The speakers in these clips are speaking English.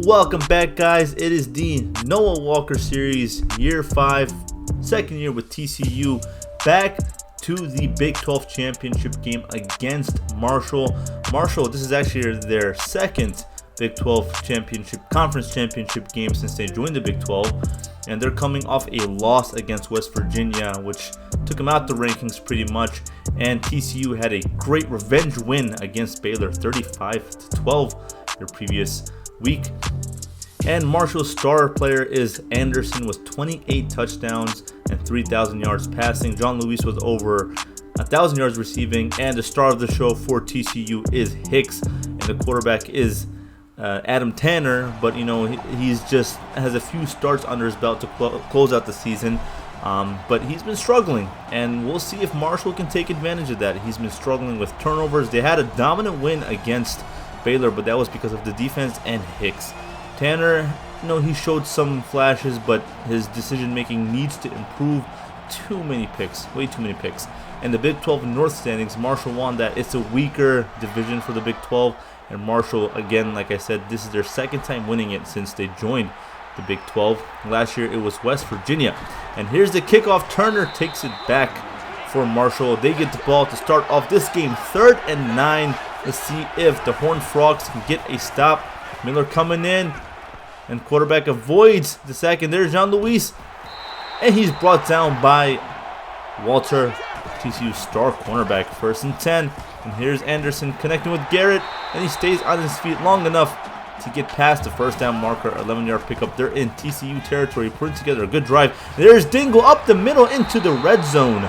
Welcome back, guys. It is the Noah Walker series, year 5, second year with TCU, back to the Big 12 championship game against Marshall. This is actually their second Big 12 conference championship game since they joined the Big 12, and they're coming off a loss against West Virginia, which took them out the rankings pretty much. And TCU had a great revenge win against Baylor, 35-12, their previous week. And Marshall's star player is Anderson with 28 touchdowns and 3,000 yards passing. John Lewis was over 1,000 yards receiving, and the star of the show for TCU is Hicks, and the quarterback is Adam Tanner. But you know, he's just has a few starts under his belt to close out the season. But he's been struggling, and we'll see if Marshall can take advantage of that. He's been struggling with turnovers. They had a dominant win against Baylor, but that was because of the defense and Hicks. Tanner, he showed some flashes, but his decision making needs to improve. Too many picks, way too many picks. And the Big 12 North standings, Marshall won that. It's a weaker division for the Big 12, and Marshall, again, like I said, this is their second time winning it since they joined the Big 12. Last year it was West Virginia. And here's the kickoff. Turner takes it back for Marshall. They get the ball to start off this game, 3rd and 9. Let's see if the Horned Frogs can get a stop. Miller coming in, and quarterback avoids the sack, and there's John Lewis, and he's brought down by Walter, TCU's star cornerback. 1st and 10, and here's Anderson connecting with Garrett, and he stays on his feet long enough to get past the first down marker. 11-yard pickup. They're in TCU territory, putting together a good drive. There's Dingle up the middle into the red zone.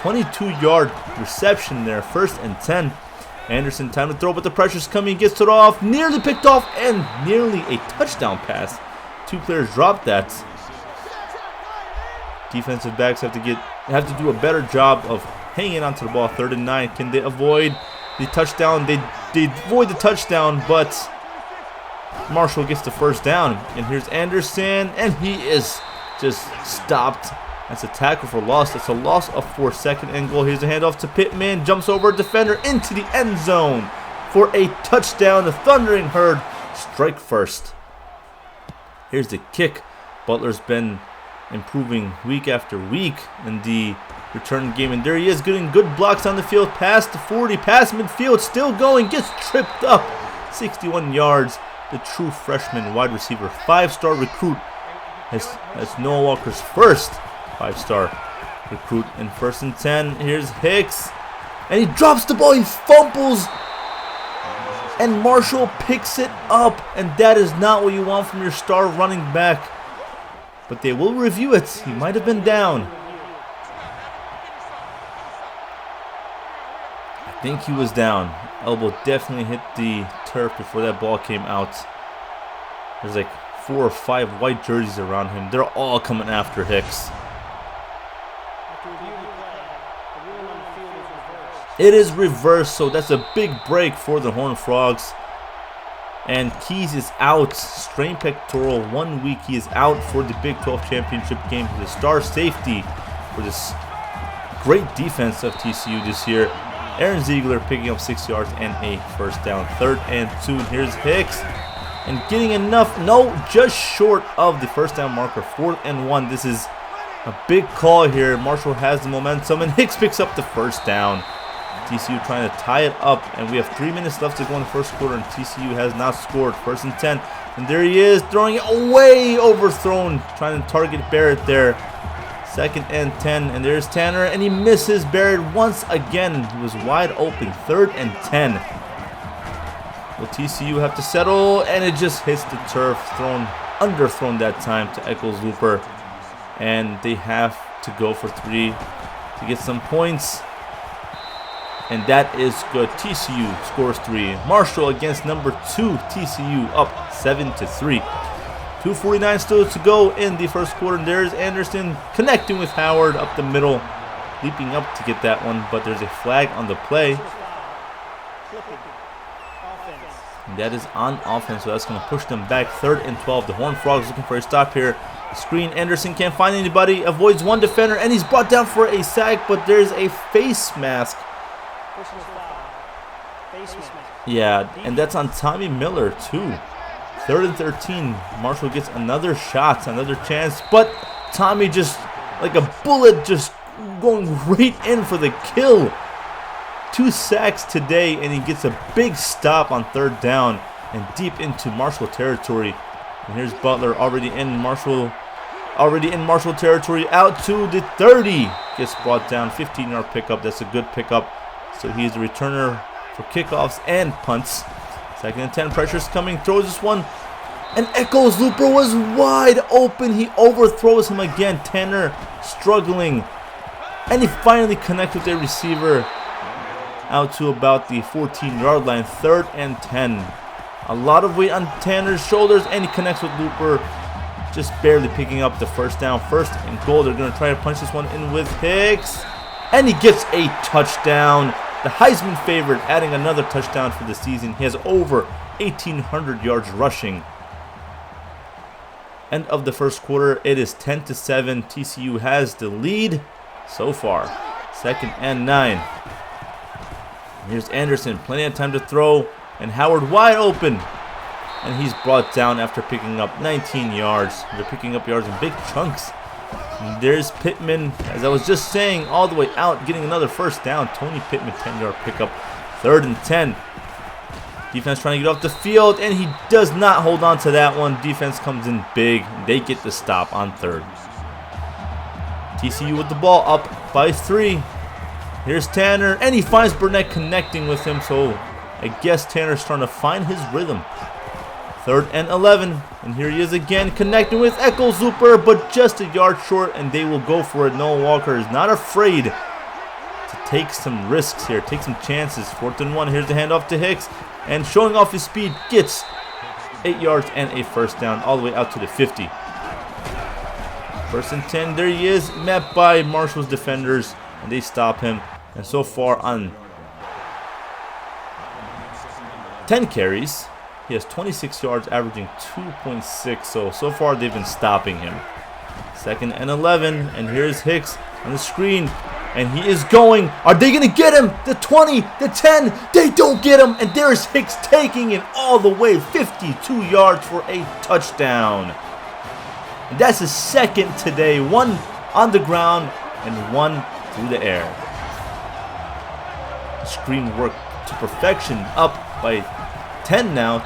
22-yard reception there. 1st and 10. Anderson, time to throw, but the pressure's coming. Gets it off, nearly picked off, and nearly a touchdown pass. 2 players dropped that. Defensive backs have to do a better job of hanging onto the ball. 3rd and 9. Can they avoid the touchdown? They avoid the touchdown, but Marshall gets the first down. And here's Anderson, and he is just stopped. That's a tackle for loss. That's a loss of 4. 2nd and goal. Here's a handoff to Pittman. Jumps over a defender into the end zone for a touchdown. The Thundering Herd strike first. Here's the kick. Butler's been improving week after week in the return game. And there he is, getting good blocks on the field. Past the 40, past midfield. Still going. Gets tripped up. 61 yards. The true freshman wide receiver, 5-star recruit. That's Noah Walker's first 5-star recruit. In 1st and 10, here's Hicks, and he drops the ball. He fumbles, and Marshall picks it up, and that is not what you want from your star running back. But they will review it. He might have been down. I think he was down. Elbow definitely hit the turf before that ball came out. There's like 4 or 5 white jerseys around him. They're all coming after Hicks. It is reversed, so that's a big break for the Horned Frogs. And Keys is out. Strained pectoral, 1 week. He is out for the Big 12 championship game. The star safety for this great defense of TCU this year. Aaron Ziegler picking up 6 yards and a first down. 3rd and 2. Here's Hicks, and getting enough. No, just short of the first down marker. 4th and 1. This is a big call here. Marshall has the momentum, and Hicks picks up the first down. TCU trying to tie it up, and we have 3 minutes left to go in the first quarter, and TCU has not scored. 1st and 10, and there he is, throwing it away, overthrown, trying to target Barrett there. 2nd and 10, and there's Tanner, and he misses Barrett once again. He was wide open. 3rd and 10. Will TCU have to settle? And it just hits the turf. Underthrown that time to Eccles Looper, and they have to go for 3 to get some points. And that is good. TCU scores 3. Marshall against number 2 TCU, up 7-3. 2:49 still to go in the first quarter. And there's Anderson connecting with Howard up the middle, leaping up to get that one, but there's a flag on the play. And that is on offense, so that's going to push them back. 3rd and 12. The Horned Frogs looking for a stop here. Screen. Anderson can't find anybody. Avoids 1 defender, and he's brought down for a sack, but there's a face mask. Yeah, and that's on Tommy Miller too. 3rd and 13. Marshall gets another shot, another chance, but Tommy just like a bullet just going right in for the kill. 2 sacks today, and he gets a big stop on 3rd down and deep into Marshall territory. And here's Butler already in Marshall territory, out to the 30. Gets brought down, 15-yard pickup. That's a good pickup. So he's the returner for kickoffs and punts. 2nd and 10, pressure's coming, throws this one, and Echo's looper was wide open. He overthrows him again. Tanner struggling, and he finally connects with the receiver out to about the 14-yard line. 3rd and 10. A lot of weight on Tanner's shoulders, and he connects with Looper, just barely picking up the 1st down. 1st and goal. They're going to try to punch this one in with Hicks, and he gets a touchdown. The Heisman favorite, adding another touchdown for the season. He has over 1,800 yards rushing. End of the 1st quarter. It is 10-7. TCU has the lead so far. 2nd and 9. Here's Anderson, plenty of time to throw, and Howard wide open. And he's brought down after picking up 19 yards. They're picking up yards in big chunks. And there's Pittman, as I was just saying, all the way out, getting another 1st down. Tony Pittman, 10-yard pickup. 3rd and 10. Defense trying to get off the field, and he does not hold on to that one. Defense comes in big. They get the stop on 3rd. TCU with the ball, up by 3. Here's Tanner, and he finds Burnett connecting with him, so I guess Tanner's trying to find his rhythm. 3rd and 11, and here he is again, connecting with Echols Looper, but just a yard short, and they will go for it. Noah Walker is not afraid to take some risks here, take some chances. 4th and 1, here's the handoff to Hicks, and showing off his speed, gets 8 yards and a 1st down, all the way out to the 50. 1st and 10, there he is, met by Marshall's defenders, and they stop him. And so far on 10 carries, he has 26 yards, averaging 2.6. So far they've been stopping him. 2nd and 11, and here's Hicks on the screen, and he is going. Are they going to get him? The 20, the 10, they don't get him, and there's Hicks taking it all the way, 52 yards for a touchdown. And that's his 2nd today, 1 on the ground and 1 through the air. Screen work to perfection, up by 10 now,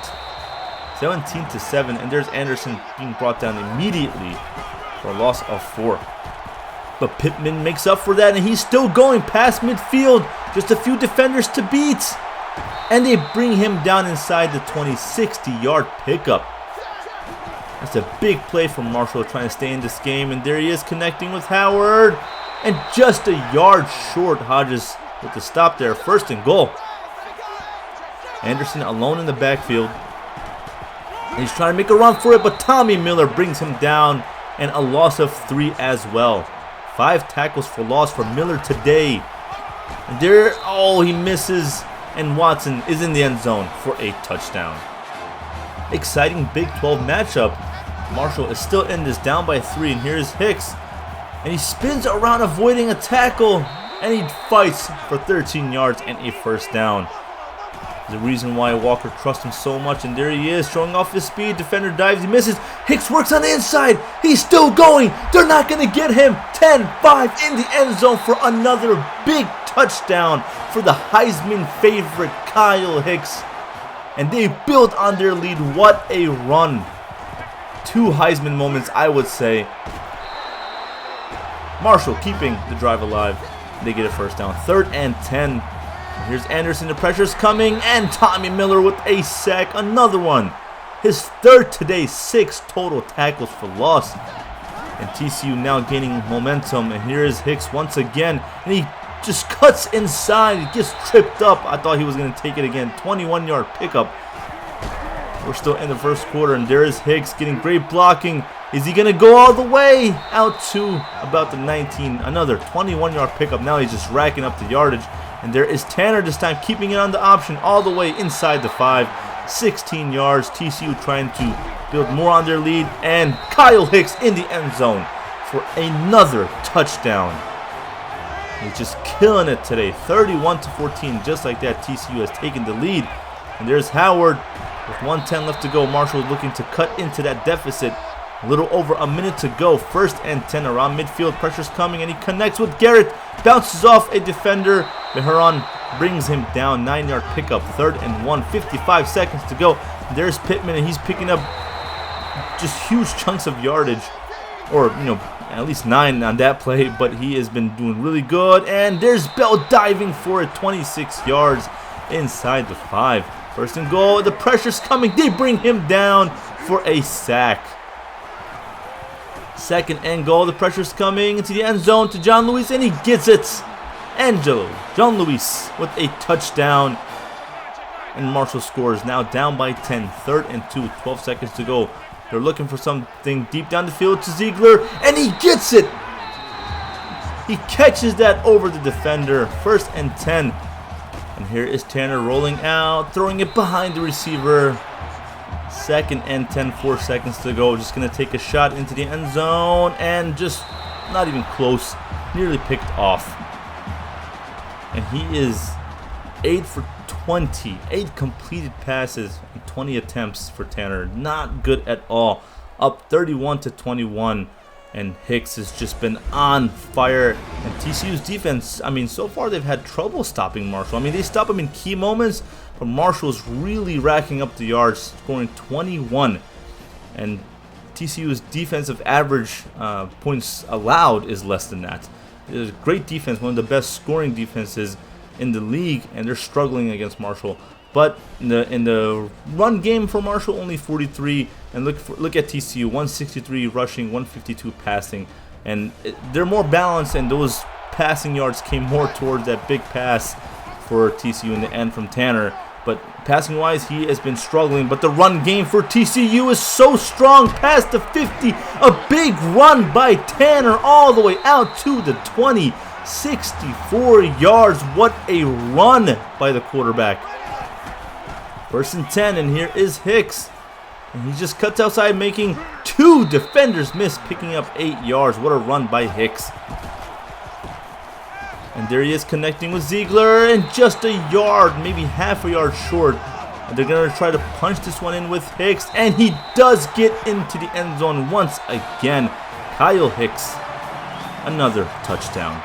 17-7, and there's Anderson being brought down immediately for a loss of 4. But Pittman makes up for that, and he's still going past midfield, just a few defenders to beat, and they bring him down inside the 20, 60-yard pickup. That's a big play from Marshall trying to stay in this game, and there he is connecting with Howard, and just a yard short. Hodges with the stop there. 1st and goal. Anderson alone in the backfield. And he's trying to make a run for it, but Tommy Miller brings him down, and a loss of 3 as well. 5 tackles for loss for Miller today. And there, oh, he misses, and Watson is in the end zone for a touchdown. Exciting Big 12 matchup. Marshall is still in this, down by 3, and here's Hicks. And he spins around avoiding a tackle, and he fights for 13 yards and a 1st down. The reason why Walker trusts him so much, and there he is, showing off his speed. Defender dives, he misses. Hicks works on the inside. He's still going. They're not going to get him. 10-5 in the end zone for another big touchdown for the Heisman favorite, Kyle Hicks. And they build on their lead. What a run. 2 Heisman moments, I would say. Marshall keeping the drive alive. They get a 1st down. 3rd and 10. Here's Anderson, the pressure's coming, and Tommy Miller with a sack, another one. His 3rd today, 6 total tackles for loss. And TCU now gaining momentum, and here is Hicks once again, and he just cuts inside, he gets tripped up. I thought he was going to take it again. 21-yard pickup. We're still in the 1st quarter, and there is Hicks getting great blocking. Is he going to go all the way out to about the 19? Another 21-yard pickup. Now he's just racking up the yardage. And there is Tanner this time, keeping it on the option all the way inside the 5. 16 yards. TCU trying to build more on their lead. And Kyle Hicks in the end zone for another touchdown. He's just killing it today. 31-14. Just like that, TCU has taken the lead. And there's Howard. With 1:10 left to go, Marshall looking to cut into that deficit. A little over a minute to go. 1st and 10 around midfield. Pressure's coming, and he connects with Garrett. Bounces off a defender. Heron brings him down. 9-yard pickup. 3rd and 1. 55 seconds to go. There's Pittman, and he's picking up just huge chunks of yardage. Or, at least 9 on that play. But he has been doing really good. And there's Bell diving for it. 26 yards inside the 5. 1st and goal. The pressure's coming. They bring him down for a sack. 2nd and goal. The pressure's coming into the end zone to John Lewis, and he gets it. John Lewis with a touchdown. And Marshall scores, now down by 10. 3rd and 2. 12 seconds to go. They're looking for something deep down the field to Ziegler, and he gets it. He catches that over the defender. 1st and 10. And here is Tanner rolling out, throwing it behind the receiver. 2nd and 10, 4 seconds to go. Just going to take a shot into the end zone, and just not even close. Nearly picked off. And he is 8 for 20. 8 completed passes and 20 attempts for Tanner. Not good at all. Up 31-21. And Hicks has just been on fire. And TCU's defense, so far they've had trouble stopping Marshall. They stop him in key moments, but Marshall's really racking up the yards, scoring 21. And TCU's defensive average points allowed is less than that. It's a great defense, one of the best scoring defenses in the league, and they're struggling against Marshall. But in the run game for Marshall, only 43. And look at TCU, 163 rushing, 152 passing. And they're more balanced, and those passing yards came more towards that big pass for TCU in the end from Tanner. But passing-wise, he has been struggling. But the run game for TCU is so strong, past the 50. A big run by Tanner all the way out to the 20. 64 yards. What a run by the quarterback. 1st and 10, and here is Hicks. And he just cuts outside, making 2 defenders miss, picking up 8 yards. What a run by Hicks. And there he is connecting with Ziegler, and just a yard, maybe half a yard short. And they're going to try to punch this one in with Hicks, and he does get into the end zone once again. Kyle Hicks, another touchdown.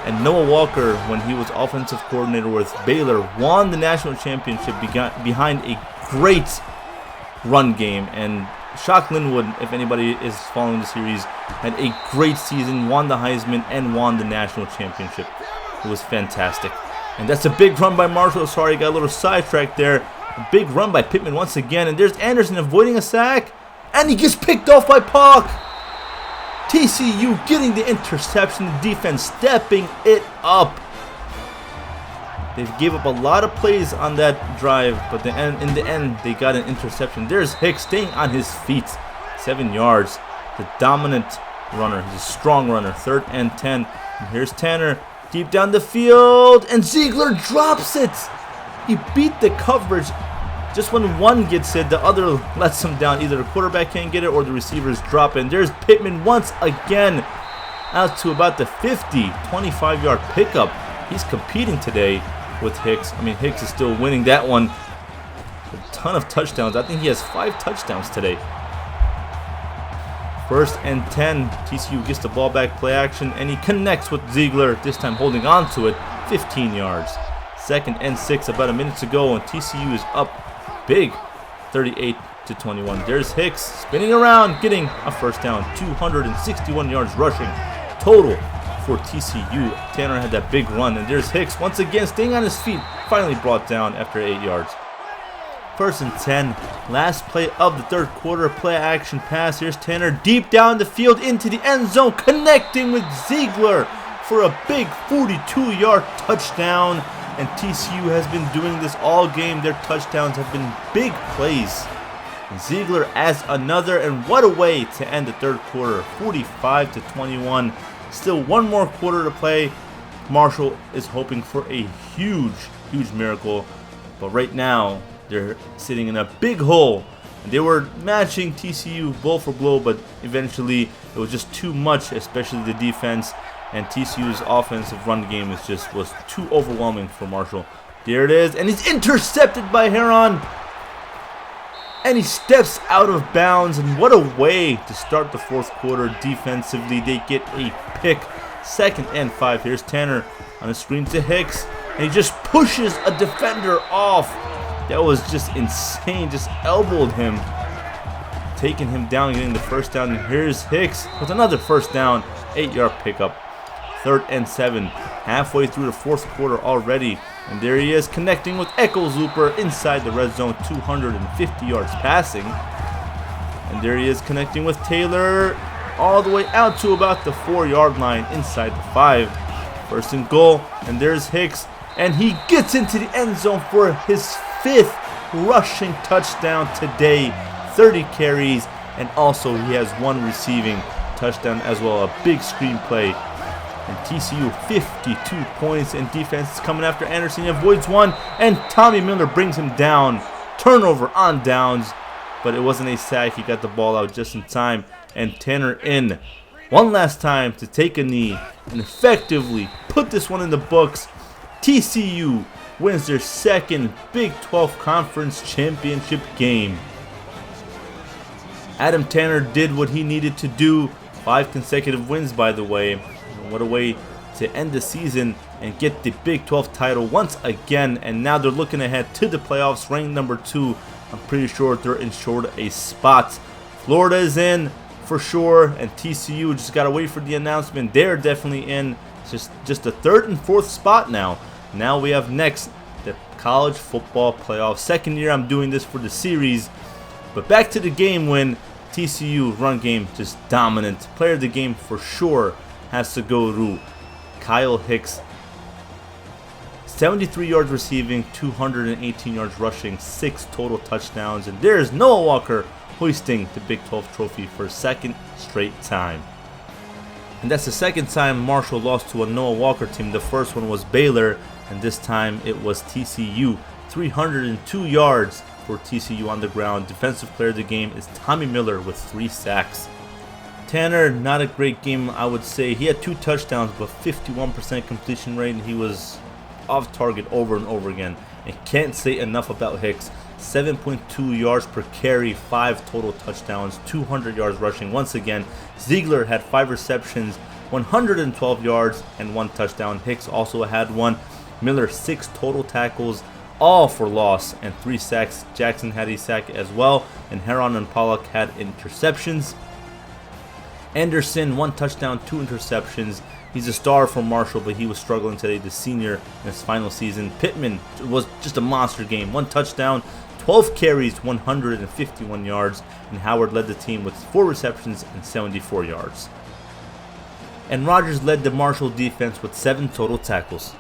And Noah Walker, when he was offensive coordinator with Baylor, won the national championship behind a great run game. And Shock Linwood, if anybody is following the series, had a great season, won the Heisman, and won the national championship. It was fantastic. And that's a big run by Marshall. Sorry, got a little sidetracked there. A big run by Pittman once again. And there's Anderson avoiding a sack. And he gets picked off by Pauk. TCU getting the interception. The defense stepping it up. They gave up a lot of plays on that drive, but in the end, they got an interception. There's Hicks staying on his feet. 7 yards. The dominant runner. He's a strong runner. 3rd and 10. And here's Tanner deep down the field, and Ziegler drops it. He beat the coverage. Just when one gets it, the other lets him down. Either the quarterback can't get it or the receivers drop it. And there's Pittman once again out to about the 50. 25-yard pickup. He's competing today with Hicks. Hicks is still winning that one. A ton of touchdowns. I think he has 5 touchdowns today. 1st and 10. TCU gets the ball back, play action, and he connects with Ziegler, this time holding on to it. 15 yards. 2nd and 6, about a minute to go, and TCU is up big. 38-21. There's Hicks spinning around, getting a first down. 261 yards rushing total for TCU. Tanner had that big run, and there's Hicks once again staying on his feet, finally brought down after 8 yards. 1st and 10, last play of the 3rd quarter, play action pass. Here's Tanner deep down the field into the end zone, connecting with Ziegler for a big 42-yard touchdown. And TCU has been doing this all game. Their touchdowns have been big plays. And Ziegler adds another, and what a way to end the 3rd quarter, 45-21. Still one more quarter to play. Marshall is hoping for a huge miracle, but right now they're sitting in a big hole. They were matching TCU blow for blow, but eventually it was just too much, especially the defense. And TCU's offensive run game was too overwhelming for Marshall. There it is, and he's intercepted by Heron. and he steps out of bounds. And what a way to start the fourth quarter defensively. They get a pick. 2nd and 5. Here's Tanner on a screen to Hicks, and he just pushes a defender off. That was just insane. Just elbowed him, taking him down, getting the first down. And here's Hicks with another first down. 8-yard pickup. 3rd and 7. Halfway through the fourth quarter already. And there he is, connecting with Echo Zuper inside the red zone. 250 yards passing. And there he is, connecting with Taylor all the way out to about the 4-yard line inside the 5. 1st and goal. And there's Hicks. And he gets into the end zone for his 5th rushing touchdown today. 30 carries. And also he has 1 receiving touchdown as well. A big screen play. And TCU 52 points, and defense is coming after Anderson. He avoids one, and Tommy Miller brings him down. Turnover on downs, but it wasn't a sack. He got the ball out just in time. And Tanner in one last time to take a knee and effectively put this one in the books. TCU wins their 2nd Big 12 Conference Championship game. Adam Tanner did what he needed to do. 5 consecutive wins, by the way. What a way to end the season and get the Big 12 title once again. And now they're looking ahead to the playoffs, ranked number 2. I'm pretty sure they're insured a spot. Florida is in for sure, and TCU just got to wait for the announcement. They're definitely in. It's just the 3rd and 4th spot now. Now we have next the college football playoff. 2nd year I'm doing this for the series. But back to the game when TCU run game just dominant. Player of the game for sure has to go to Kyle Hicks. 73 yards receiving, 218 yards rushing, 6 total touchdowns. And there's Noah Walker hoisting the Big 12 trophy for a 2nd straight time. And that's the 2nd time Marshall lost to a Noah Walker team. The first one was Baylor, and this time it was TCU. 302 yards for TCU on the ground. Defensive player of the game is Tommy Miller with 3 sacks. Tanner, not a great game, I would say. He had 2 touchdowns, but 51% completion rate, and he was off target over and over again. And can't say enough about Hicks. 7.2 yards per carry, 5 total touchdowns, 200 yards rushing. Once again, Ziegler had 5 receptions, 112 yards, and 1 touchdown. Hicks also had 1. Miller, 6 total tackles, all for loss, and 3 sacks. Jackson had a sack as well, and Heron and Pollock had interceptions. Anderson, 1 touchdown, 2 interceptions. He's a star for Marshall, but he was struggling today, the senior, in his final season. Pittman was just a monster game. 1 touchdown, 12 carries, 151 yards. And Howard led the team with 4 receptions and 74 yards. And Rogers led the Marshall defense with 7 total tackles.